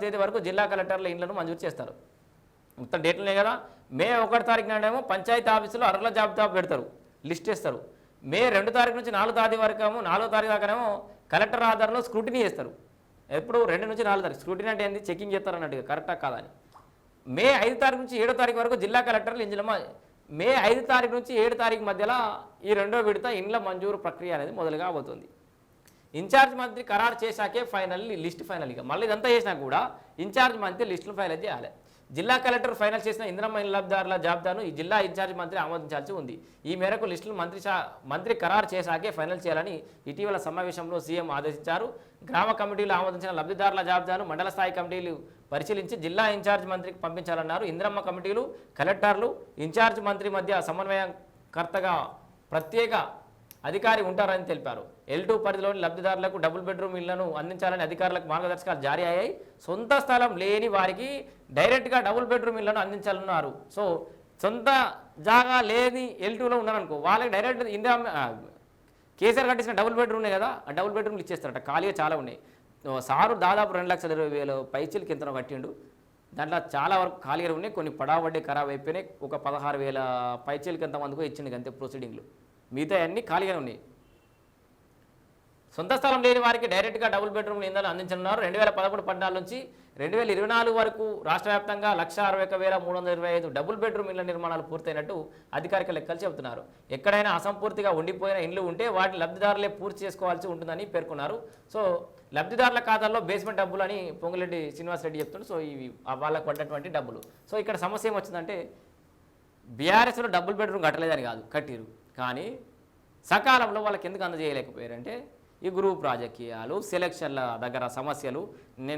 తేదీ వరకు జిల్లా కలెక్టర్ల ఇండ్లను మంజూరు చేస్తారు. మొత్తం డేట్లనే కదా. మే 1 తారీఖు నాడేమో పంచాయతీ ఆఫీసులో అర్హుల జాబితా పెడతారు, లిస్ట్ ఇస్తారు. మే 2 తారీఖు నుంచి 4 తారీఖు వరకు ఏమో 4 తారీఖు దాకానేమో కలెక్టర్ ఆధారంలో స్క్రూటినీ చేస్తారు. ఎప్పుడు 2 నుంచి 4 తారీఖు స్క్రూటినీ అంటే ఏంది, చెకింగ్ చేస్తారు అన్నట్టుగా, కరెక్టా కాదని. మే 5 తారీఖు నుంచి 7 తారీఖు వరకు జిల్లా కలెక్టర్లు ఇందులో మే 5 తారీఖు నుంచి 7 తారీఖు మధ్యలో ఈ రెండో విడత ఇండ్ల మంజూరు ప్రక్రియ అనేది మొదలుగా అవుతుంది. ఇన్ఛార్జ్ మంత్రి ఖరారు చేశాకే ఫైనల్ లిస్ట్ ఫైనల్. ఇక మళ్ళీ ఇదంతా చేసినా కూడా ఇన్ఛార్జ్ మంత్రి లిస్టులు ఫైనల్ చేయాలి. జిల్లా కలెక్టర్ ఫైనల్ చేసిన ఇందిరమ్మ ఇళ్ల లబ్ధిదారుల జాబితాను ఈ జిల్లా ఇన్ఛార్జ్ మంత్రి ఆమోదించాల్సి ఉంది. ఈ మేరకు లిస్టులు మంత్రి ఖరారు చేశాకే ఫైనల్ చేయాలని ఇటీవల సమావేశంలో సీఎం ఆదేశించారు. గ్రామ కమిటీలు ఆమోదించిన లబ్ధిదారుల జాబితాను మండల స్థాయి కమిటీలు పరిశీలించి జిల్లా ఇన్ఛార్జ్ మంత్రికి పంపించాలన్నారు. ఇందిరమ్మ కమిటీలు కలెక్టర్లు ఇన్ఛార్జ్ మంత్రి మధ్య సమన్వయకర్తగా ప్రత్యేక అధికారి ఉంటారని తెలిపారు. L2 పరిధిలోని లబ్ధిదారులకు డబుల్ బెడ్రూమ్ ఇళ్లను అందించాలని అధికారులకు మార్గదర్శకాలు జారీ అయ్యాయి. సొంత స్థలం లేని వారికి డైరెక్ట్గా డబుల్ బెడ్రూమ్ ఇళ్లను అందించాలన్నారు. సో సొంత జాగా లేని L2లో ఉన్నారనుకో, వాళ్ళకి డైరెక్ట్ కేసీఆర్ కట్టించిన డబుల్ బెడ్రూమ్ ఉన్నాయి కదా, ఆ డబుల్ బెడ్రూమ్లు ఇచ్చేస్తారట. ఖాళీగా చాలా ఉన్నాయి. సారు దాదాపు 2,20,000 పైచీలకి ఎంతనో కట్టిండు. దాంట్లో చాలా వరకు ఖాళీగా ఉన్నాయి, కొన్ని పడావడ్డే ఖరాబ్ అయిపోయినాయి. ఒక 16,000 పైచీలకి ఎంతమందికో ఇచ్చింది అంతే ప్రొసీడింగ్లు. మిగతా అన్నీ ఖాళీగానే ఉన్నాయి. సొంత స్థలం లేని వారికి డైరెక్ట్గా డబుల్ బెడ్రూమ్ ఇంధనం అందించనున్నారు. 2013-14 నుంచి 2024 వరకు రాష్ట్ర వ్యాప్తంగా 161,325 డబుల్ బెడ్రూమ్ ఇళ్ల నిర్మాణాలు పూర్తయినట్టు అధికారిక లెక్కలు చెబుతున్నారు. ఎక్కడైనా అసంపూర్తిగా ఉండిపోయిన ఇండ్లు ఉంటే వాటిని లబ్ధిదారులే పూర్తి చేసుకోవాల్సి ఉంటుందని పేర్కొన్నారు. సో లబ్ధిదారుల ఖాతాల్లో బేస్మెంట్ డబ్బులు అని పొంగులెడ్డి శ్రీనివాసరెడ్డి చెప్తుండ్రు. సో ఇవి వాళ్ళకు పడ్డటువంటి డబ్బులు. సో ఇక్కడ సమస్య ఏమొచ్చిందంటే బీఆర్ఎస్లో డబుల్ బెడ్రూమ్ కట్టలేదని కాదు, కట్టిరు. కానీ సకాలంలో వాళ్ళకి ఎందుకు అందజేయలేకపోయారంటే ఈ గ్రూప్ రాజకీయాలు, సెలక్షన్ల దగ్గర సమస్యలు.